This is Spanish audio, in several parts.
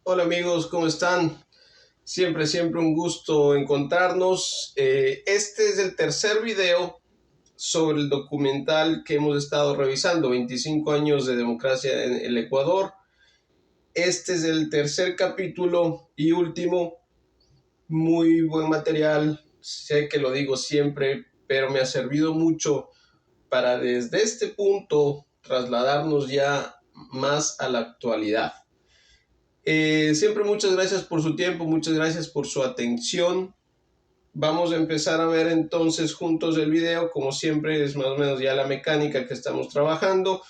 Hola amigos, ¿cómo están? Siempre un gusto encontrarnos. Este es el tercer video sobre el documental que hemos estado revisando, 25 años de democracia en el Ecuador. Este es el tercer capítulo y último. Muy buen material, sé que lo digo siempre, pero me ha servido mucho para desde este punto trasladarnos ya más a la actualidad. Siempre muchas gracias por su tiempo, muchas gracias por su atención. Vamos a empezar a ver entonces juntos el video. Como siempre es más o menos ya la mecánica que estamos trabajando.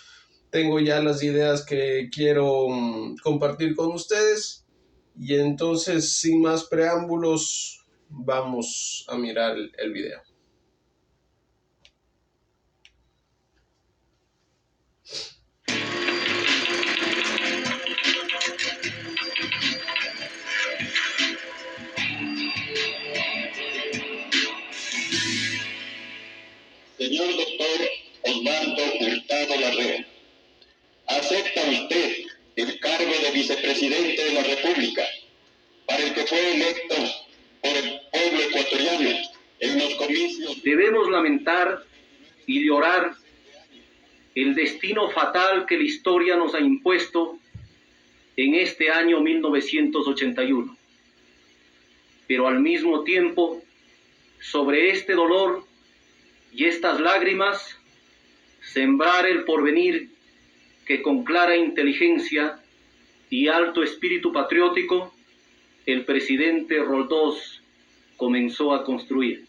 Tengo ya las ideas que quiero compartir con ustedes. Y entonces, sin más preámbulos, vamos a mirar el video. Señor doctor Osvaldo Hurtado Larrea, ¿acepta usted el cargo de vicepresidente de la República para el que fue electo por el pueblo ecuatoriano en los comicios? Debemos lamentar y llorar el destino fatal que la historia nos ha impuesto en este año 1981. Pero al mismo tiempo, sobre este dolor y estas lágrimas, sembrar el porvenir que con clara inteligencia y alto espíritu patriótico el presidente Roldós comenzó a construir.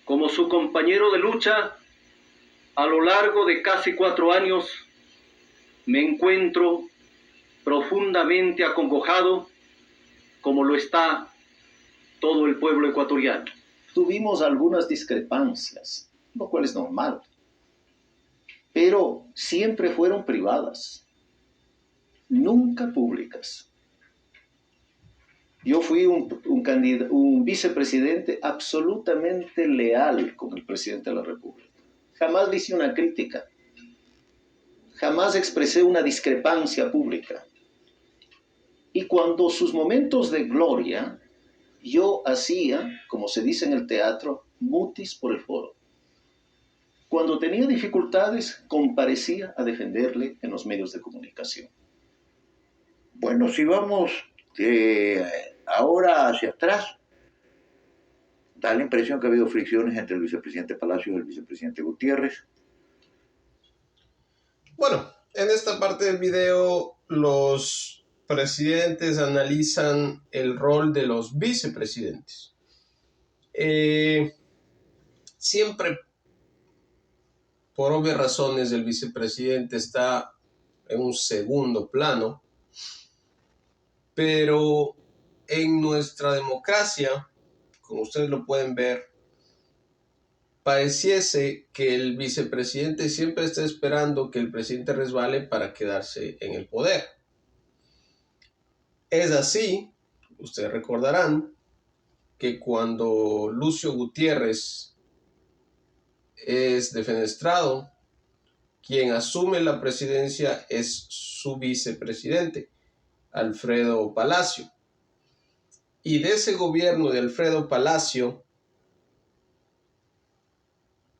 Como su compañero de lucha, a lo largo de casi 4 años, me encuentro profundamente acongojado, como lo está todo el pueblo ecuatoriano. Tuvimos algunas discrepancias, lo cual es normal, pero siempre fueron privadas, nunca públicas. Yo fui un vicepresidente absolutamente leal con el presidente de la República. Jamás le hice una crítica, jamás expresé una discrepancia pública. Y cuando sus momentos de gloria, yo hacía, como se dice en el teatro, mutis por el foro. Cuando tenía dificultades, comparecía a defenderle en los medios de comunicación. Bueno, si vamos ahora hacia atrás, da la impresión que ha habido fricciones entre el vicepresidente Palacios y el vicepresidente Gutiérrez. Bueno, en esta parte del video los presidentes analizan el rol de los vicepresidentes. Siempre, por obvias razones, el vicepresidente está en un segundo plano, pero en nuestra democracia, como ustedes lo pueden ver, pareciese que el vicepresidente siempre está esperando que el presidente resbale para quedarse en el poder. Es así, ustedes recordarán, que cuando Lucio Gutiérrez es defenestrado, quien asume la presidencia es su vicepresidente, Alfredo Palacio. Y de ese gobierno de Alfredo Palacio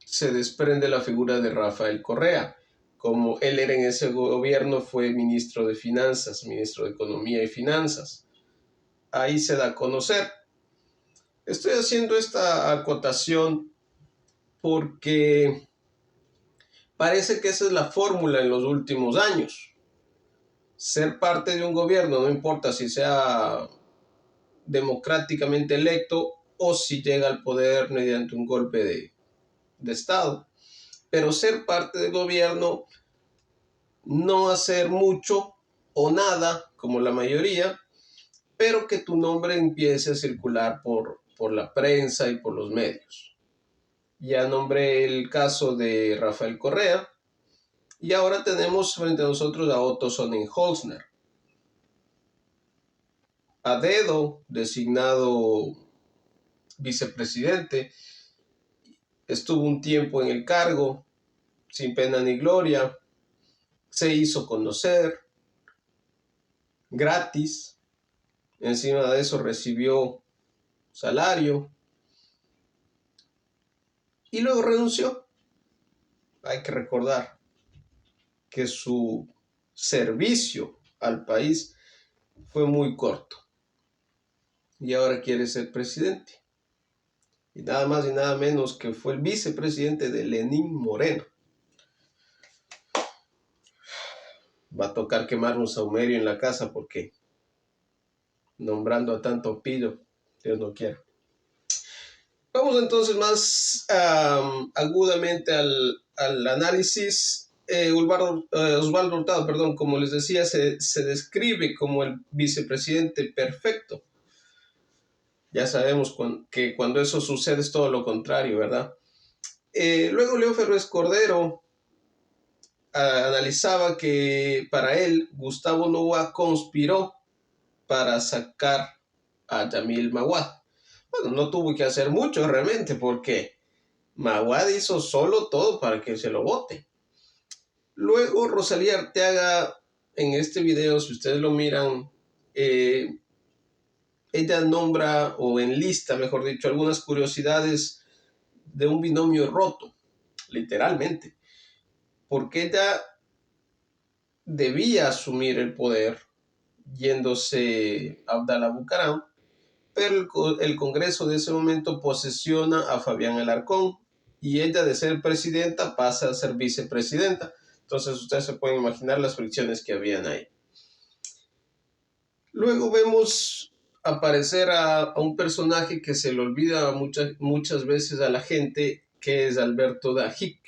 se desprende la figura de Rafael Correa. Como él era en ese gobierno, fue ministro de Finanzas, ministro de Economía y Finanzas. Ahí se da a conocer. Estoy haciendo esta acotación porque parece que esa es la fórmula en los últimos años. Ser parte de un gobierno, no importa si sea democráticamente electo o si llega al poder mediante un golpe de Estado. Pero ser parte del gobierno, no hacer mucho o nada, como la mayoría, pero que tu nombre empiece a circular por la prensa y por los medios. Ya nombré el caso de Rafael Correa y ahora tenemos frente a nosotros a Otto Sonnenholzner. A dedo designado vicepresidente, estuvo un tiempo en el cargo, sin pena ni gloria, se hizo conocer, gratis. Encima de eso recibió salario y luego renunció. Hay que recordar que su servicio al país fue muy corto y ahora quiere ser presidente. Y nada más y nada menos que fue el vicepresidente de Lenín Moreno. Va a tocar quemar un saumerio en la casa porque nombrando a tanto pillo, Dios no quiera. Vamos entonces más agudamente al análisis. Osvaldo Hurtado, perdón, como les decía, se describe como el vicepresidente perfecto. Ya sabemos que cuando eso sucede es todo lo contrario, ¿verdad? Luego León Febres Cordero analizaba que para él Gustavo Noboa conspiró para sacar a Yamil Maguad. Bueno, no tuvo que hacer mucho realmente porque Maguad hizo solo todo para que se lo vote. Luego Rosalía Arteaga, en este video, si ustedes lo miran, ella nombra, o enlista, mejor dicho, algunas curiosidades de un binomio roto, literalmente, porque ella debía asumir el poder yéndose Abdalá Bucaram, pero el Congreso de ese momento posesiona a Fabián Alarcón y ella, de ser presidenta, pasa a ser vicepresidenta. Entonces ustedes se pueden imaginar las fricciones que habían ahí. Luego vemos aparecer a un personaje que se le olvida muchas veces a la gente, que es Alberto Dajic.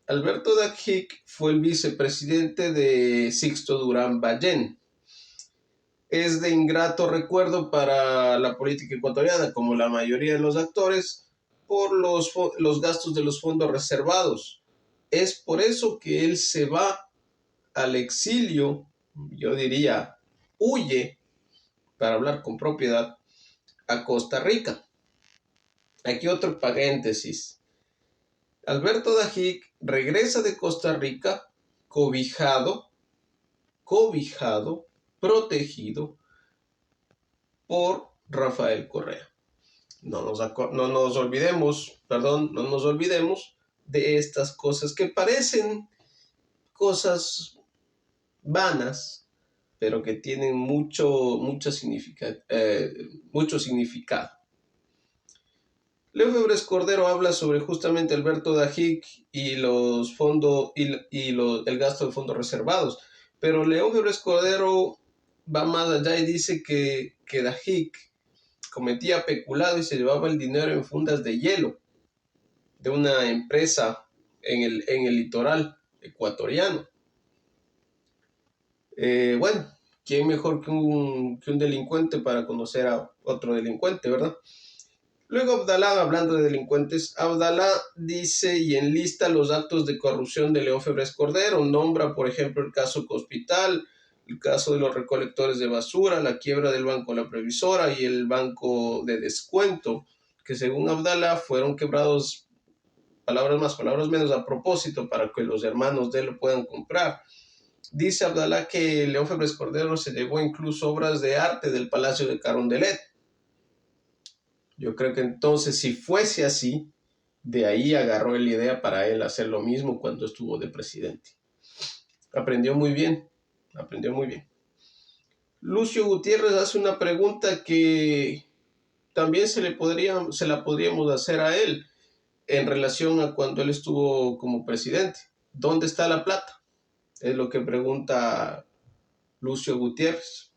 Alberto Dajic fue el vicepresidente de Sixto Durán Ballén. Es de ingrato recuerdo para la política ecuatoriana, como la mayoría de los actores, por los gastos de los fondos reservados. Es por eso que él se va al exilio, yo diría, huye, para hablar con propiedad, a Costa Rica. Aquí otro paréntesis. Alberto Dajic regresa de Costa Rica cobijado, protegido por Rafael Correa. No nos olvidemos de estas cosas que parecen cosas vanas, pero que tienen mucho significado. León Febres Cordero habla sobre justamente Alberto Dajic y los fondos el gasto de fondos reservados, pero León Febres Cordero va más allá y dice que Dajic cometía peculado y se llevaba el dinero en fundas de hielo de una empresa en el litoral ecuatoriano. Bueno, ¿quién mejor que un delincuente para conocer a otro delincuente, verdad? Luego Abdalá, hablando de delincuentes, Abdalá dice y enlista los actos de corrupción de León Febres Cordero. Nombra, por ejemplo, el caso Cospital, el caso de los recolectores de basura, la quiebra del Banco La Previsora y el Banco de Descuento, que según Abdalá fueron quebrados, palabras más, palabras menos, a propósito para que los hermanos de él lo puedan comprar. Dice Abdalá que León Febres Cordero se llevó incluso obras de arte del Palacio de Carondelet. Yo creo que entonces, si fuese así, de ahí agarró la idea para él hacer lo mismo cuando estuvo de presidente. Aprendió muy bien. Lucio Gutiérrez hace una pregunta que también se la podríamos hacer a él en relación a cuando él estuvo como presidente. ¿Dónde está la plata? Es lo que pregunta Lucio Gutiérrez.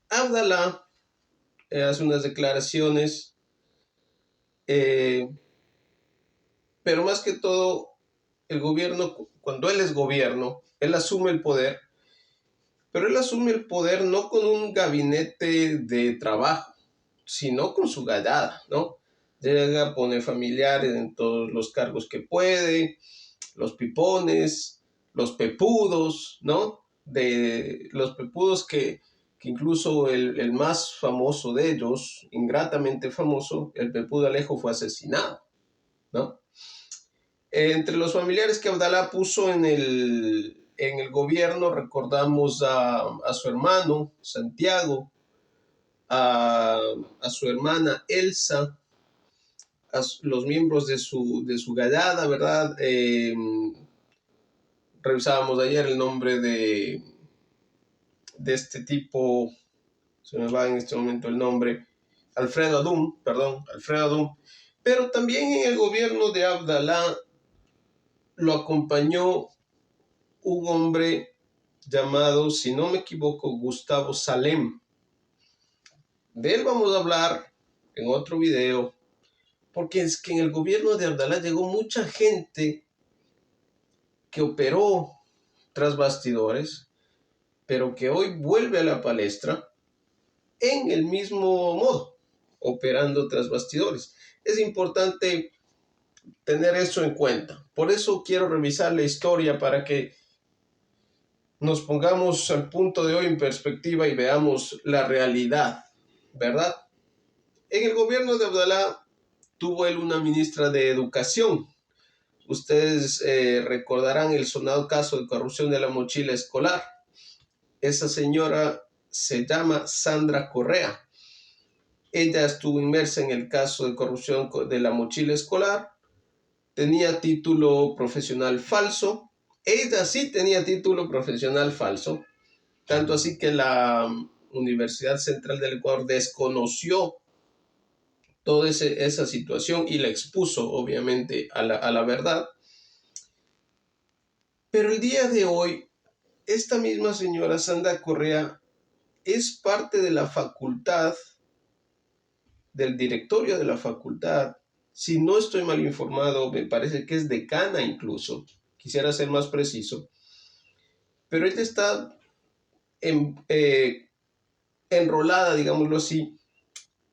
Abdalá hace unas declaraciones, pero más que todo, el gobierno, cuando él es gobierno, él asume el poder, pero él asume el poder no con un gabinete de trabajo, sino con su gallada, ¿no? Llega, pone familiares en todos los cargos que puede, los pipones, los pepudos, ¿no? De los pepudos que incluso el más famoso de ellos, ingratamente famoso, el pepudo Alejo, fue asesinado, ¿no? Entre los familiares que Abdalá puso en en el gobierno recordamos a su hermano Santiago, a su hermana Elsa, los miembros de su gallada, ¿verdad? Revisábamos ayer el nombre de este tipo, se me va en este momento el nombre, Alfredo Adún, pero también en el gobierno de Abdalá lo acompañó un hombre llamado, si no me equivoco, Gustavo Salem. De él vamos a hablar en otro video, porque es que en el gobierno de Abdalá llegó mucha gente que operó tras bastidores, pero que hoy vuelve a la palestra en el mismo modo, operando tras bastidores. Es importante tener eso en cuenta. Por eso quiero revisar la historia para que nos pongamos al punto de hoy en perspectiva y veamos la realidad, ¿verdad? En el gobierno de Abdalá tuvo él una ministra de Educación. Ustedes recordarán el sonado caso de corrupción de la mochila escolar. Esa señora se llama Sandra Correa. Ella estuvo inmersa en el caso de corrupción de la mochila escolar. Tenía título profesional falso. Ella sí tenía título profesional falso. Tanto así que la Universidad Central del Ecuador desconoció toda esa situación y la expuso, obviamente, a la verdad. Pero el día de hoy, esta misma señora Sandra Correa es parte de la facultad, del directorio de la facultad. Si no estoy mal informado, me parece que es decana incluso. Quisiera ser más preciso. Pero ella está enrolada, digámoslo así,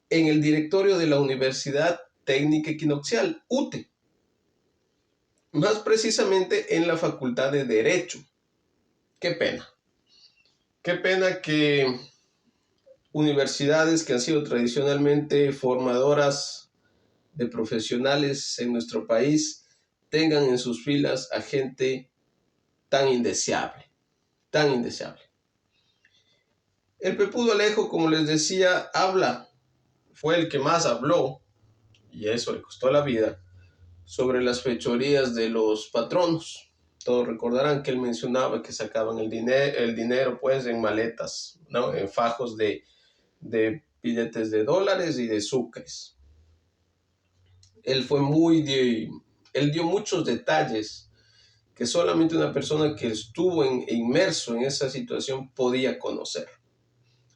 en el directorio de la Universidad Técnica Equinoccial, UTE. Más precisamente en la Facultad de Derecho. Qué pena. Qué pena que universidades que han sido tradicionalmente formadoras de profesionales en nuestro país tengan en sus filas a gente tan indeseable, tan indeseable. El Pepudo Alejo, como les decía, fue el que más habló, y eso le costó la vida, sobre las fechorías de los patronos. Todos recordarán que él mencionaba que sacaban el dinero pues en maletas, ¿no? En fajos de billetes de dólares y de sucres. Él dio muchos detalles que solamente una persona que estuvo inmerso en esa situación podía conocer.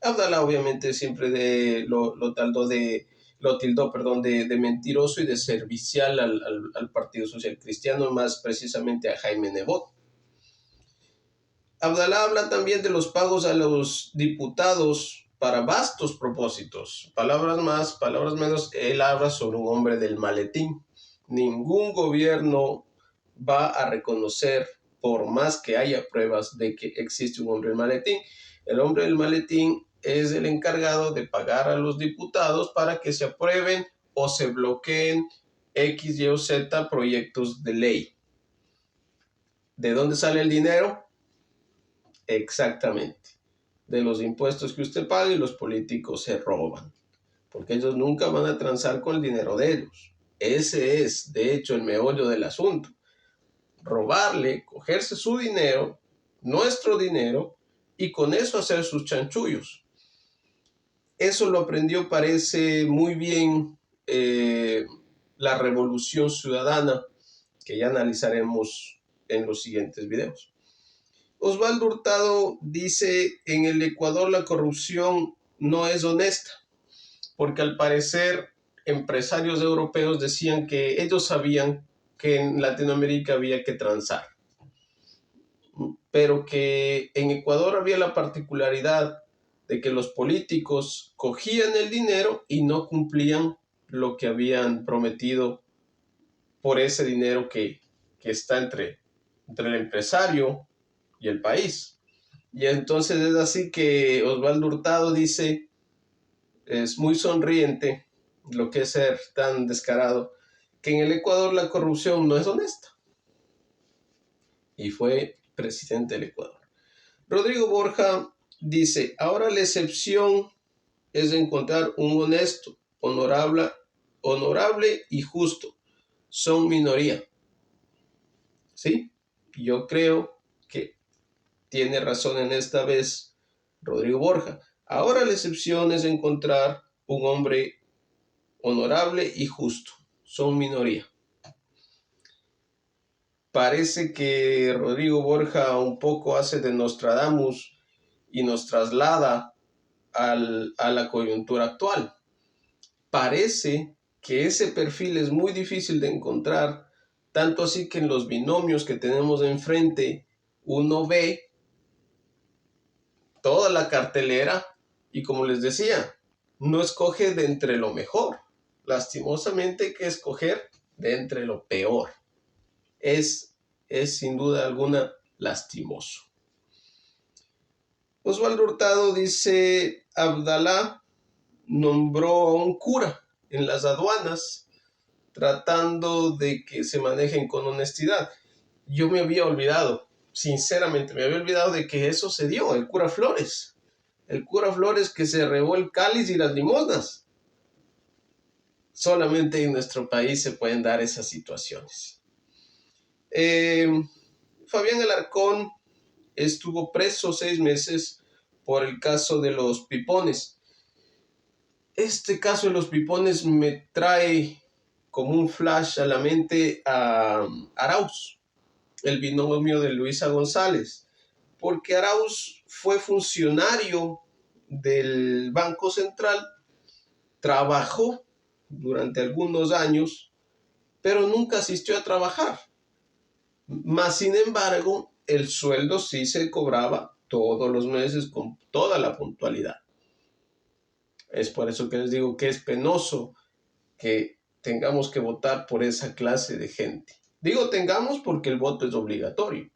Abdalá obviamente siempre lo tildó de mentiroso y de servicial al Partido Social Cristiano, más precisamente a Jaime Nebot. Abdalá habla también de los pagos a los diputados para vastos propósitos. Palabras más, palabras menos, él habla sobre un hombre del maletín. Ningún gobierno va a reconocer, por más que haya pruebas de que existe un hombre del maletín. El hombre del maletín es el encargado de pagar a los diputados para que se aprueben o se bloqueen X, Y o Z proyectos de ley. ¿De dónde sale el dinero? Exactamente, de los impuestos que usted paga y los políticos se roban, porque ellos nunca van a transar con el dinero de ellos. Ese es, de hecho, el meollo del asunto. Robarle, cogerse su dinero, nuestro dinero, y con eso hacer sus chanchullos. Eso lo aprendió, parece muy bien, la Revolución Ciudadana, que ya analizaremos en los siguientes videos. Osvaldo Hurtado dice: en el Ecuador la corrupción no es honesta, porque al parecer empresarios europeos decían que ellos sabían que en Latinoamérica había que transar, pero que en Ecuador había la particularidad de que los políticos cogían el dinero y no cumplían lo que habían prometido por ese dinero que está entre el empresario y el país. Y entonces es así que Osvaldo Hurtado dice, es muy sonriente lo que es ser tan descarado, que en el Ecuador la corrupción no es honesta. Y fue presidente del Ecuador. Rodrigo Borja dice, ahora la excepción es encontrar un honesto, honorable y justo. Son minoría. ¿Sí? Yo creo que tiene razón en esta vez Rodrigo Borja. Ahora la excepción es encontrar un hombre honorable y justo. Son minoría. Parece que Rodrigo Borja un poco hace de Nostradamus y nos traslada a la coyuntura actual. Parece que ese perfil es muy difícil de encontrar, tanto así que en los binomios que tenemos enfrente uno ve toda la cartelera y, como les decía, no escoge de entre lo mejor. Lastimosamente hay que escoger de entre lo peor. Es sin duda alguna lastimoso. Osvaldo Hurtado dice, Abdalá nombró a un cura en las aduanas tratando de que se manejen con honestidad. Yo me había olvidado, sinceramente, me había olvidado de que eso se dio, el cura Flores. El cura Flores que se robó el cáliz y las limosnas. Solamente en nuestro país se pueden dar esas situaciones. Fabián Alarcón estuvo preso 6 meses por el caso de los pipones. Este caso de los pipones me trae como un flash a la mente a Arauz, el binomio de Luisa González, porque Arauz fue funcionario del Banco Central, trabajó durante algunos años, pero nunca asistió a trabajar. Más sin embargo, el sueldo sí se cobraba todos los meses con toda la puntualidad. Es por eso que les digo que es penoso que tengamos que votar por esa clase de gente. Digo tengamos porque el voto es obligatorio.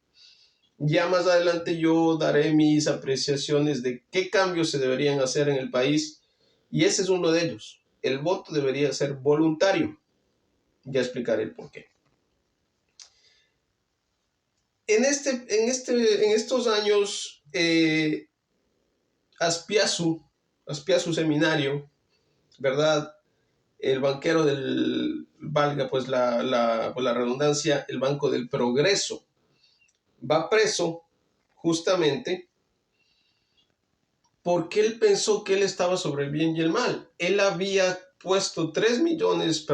Ya más adelante yo daré mis apreciaciones de qué cambios se deberían hacer en el país y ese es uno de ellos. El voto debería ser voluntario. Ya explicaré el por qué. En estos años, Aspiazu Seminario, ¿verdad? El banquero valga pues la redundancia, el Banco del Progreso, va preso justamente porque él pensó que él estaba sobre el bien y el mal. Él había puesto 3 millones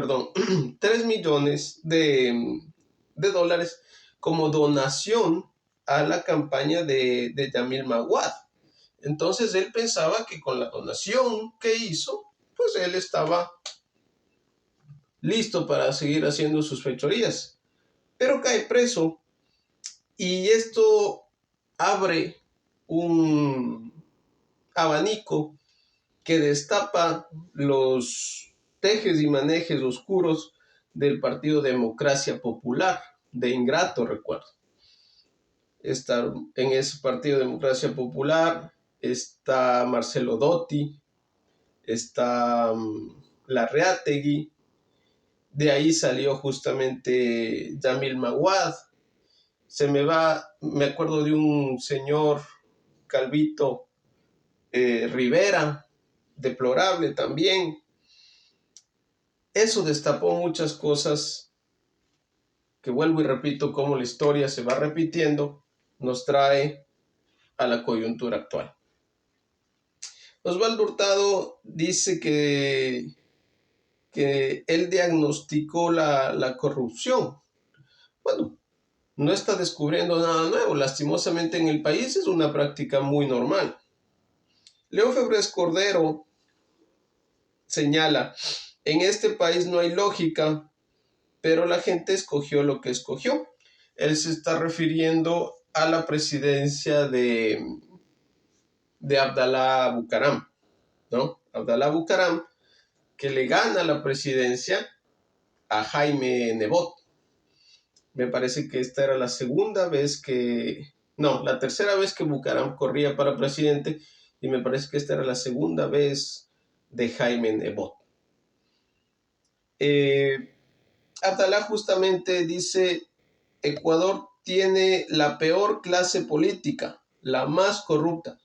de dólares como donación a la campaña de Yamil Maguad. Entonces él pensaba que con la donación que hizo, pues él estaba listo para seguir haciendo sus fechorías. Pero cae preso y esto abre un abanico que destapa los tejes y manejes oscuros del Partido Democracia Popular, de Ingrato, recuerdo. En ese Partido Democracia Popular está Marcelo Dotti, está Larreategui, de ahí salió justamente Yamil Maguad. Me acuerdo de un señor calvito Rivera, deplorable también. Eso destapó muchas cosas que, vuelvo y repito, como la historia se va repitiendo, nos trae a la coyuntura actual. Osvaldo Hurtado dice que él diagnosticó la corrupción. Bueno, no está descubriendo nada nuevo. Lastimosamente en el país es una práctica muy normal. León Febres Cordero señala, en este país no hay lógica, pero la gente escogió lo que escogió. Él se está refiriendo a la presidencia de Abdalá Bucaram, ¿no? Abdalá Bucaram, que le gana la presidencia a Jaime Nebot. Me parece que esta era la tercera vez que Bucaram corría para presidente y me parece que esta era la segunda vez de Jaime Nebot. Abdalá justamente dice, Ecuador tiene la peor clase política, la más corrupta.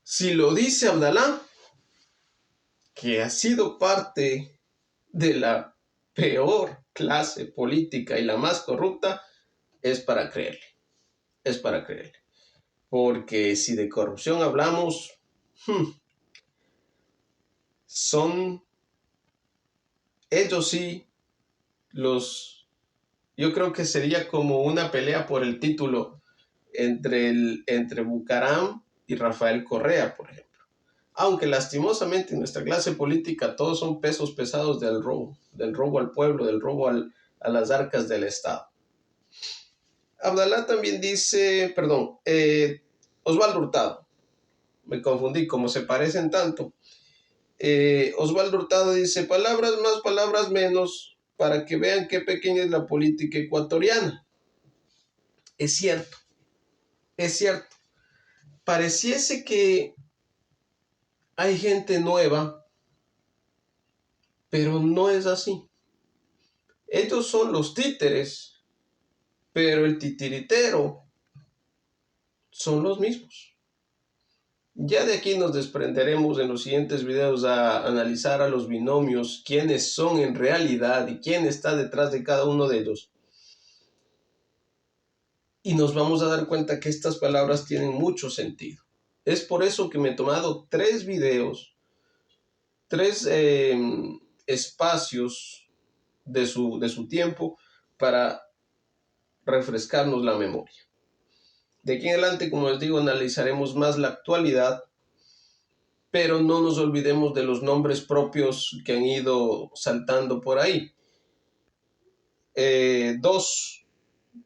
Si lo dice Abdalá, que ha sido parte de la peor clase política y la más corrupta, es para creerle. Es para creerle. Porque si de corrupción hablamos, son ellos sí yo creo que sería como una pelea por el título entre Bucaram y Rafael Correa, por ejemplo. Aunque lastimosamente en nuestra clase política todos son pesos pesados del robo al pueblo, del robo a las arcas del Estado. Abdalá también dice, Osvaldo Hurtado, me confundí, como se parecen tanto. Osvaldo Hurtado dice, palabras más, palabras menos, para que vean qué pequeña es la política ecuatoriana. Es cierto, es cierto. Pareciese que hay gente nueva, pero no es así. Ellos son los títeres, pero el titiritero son los mismos. Ya de aquí nos desprenderemos en los siguientes videos a analizar a los binomios, quiénes son en realidad y quién está detrás de cada uno de ellos. Y nos vamos a dar cuenta que estas palabras tienen mucho sentido. Es por eso que me he tomado 3 videos, 3 espacios de su tiempo para refrescarnos la memoria. De aquí en adelante, como les digo, analizaremos más la actualidad, pero no nos olvidemos de los nombres propios que han ido saltando por ahí. 2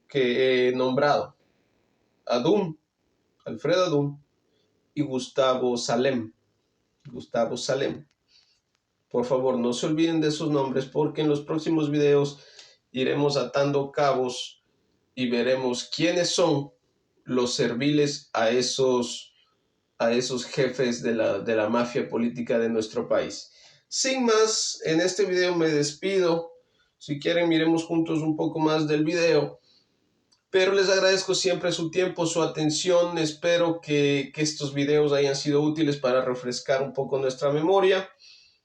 que he nombrado, Alfredo Adún y Gustavo Salem. Por favor, no se olviden de esos nombres porque en los próximos videos iremos atando cabos y veremos quiénes son los serviles a esos jefes de la mafia política de nuestro país. Sin más, en este video me despido. Si quieren, miremos juntos un poco más del video. Pero les agradezco siempre su tiempo, su atención. Espero que estos videos hayan sido útiles para refrescar un poco nuestra memoria.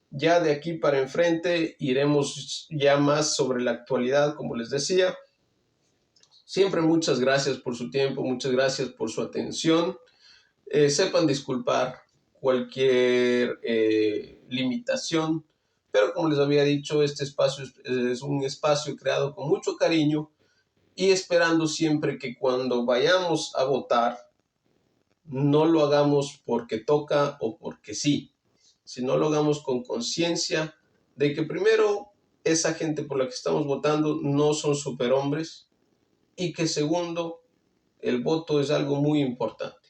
Ya de aquí para enfrente iremos ya más sobre la actualidad, como les decía. Siempre muchas gracias por su tiempo, muchas gracias por su atención. Sepan disculpar cualquier limitación, pero como les había dicho, este espacio es un espacio creado con mucho cariño y esperando siempre que cuando vayamos a votar no lo hagamos porque toca o porque sí, sino lo hagamos con conciencia de que primero esa gente por la que estamos votando no son superhombres y que segundo, el voto es algo muy importante.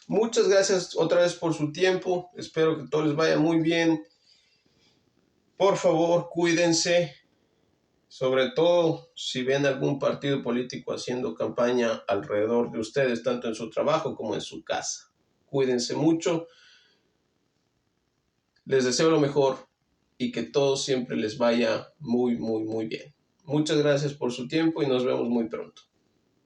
Muchas gracias otra vez por su tiempo. Espero que todo les vaya muy bien. Por favor, cuídense. Sobre todo si ven algún partido político haciendo campaña alrededor de ustedes, tanto en su trabajo como en su casa. Cuídense mucho. Les deseo lo mejor y que todo siempre les vaya muy, muy, muy bien. Muchas gracias por su tiempo y nos vemos muy pronto.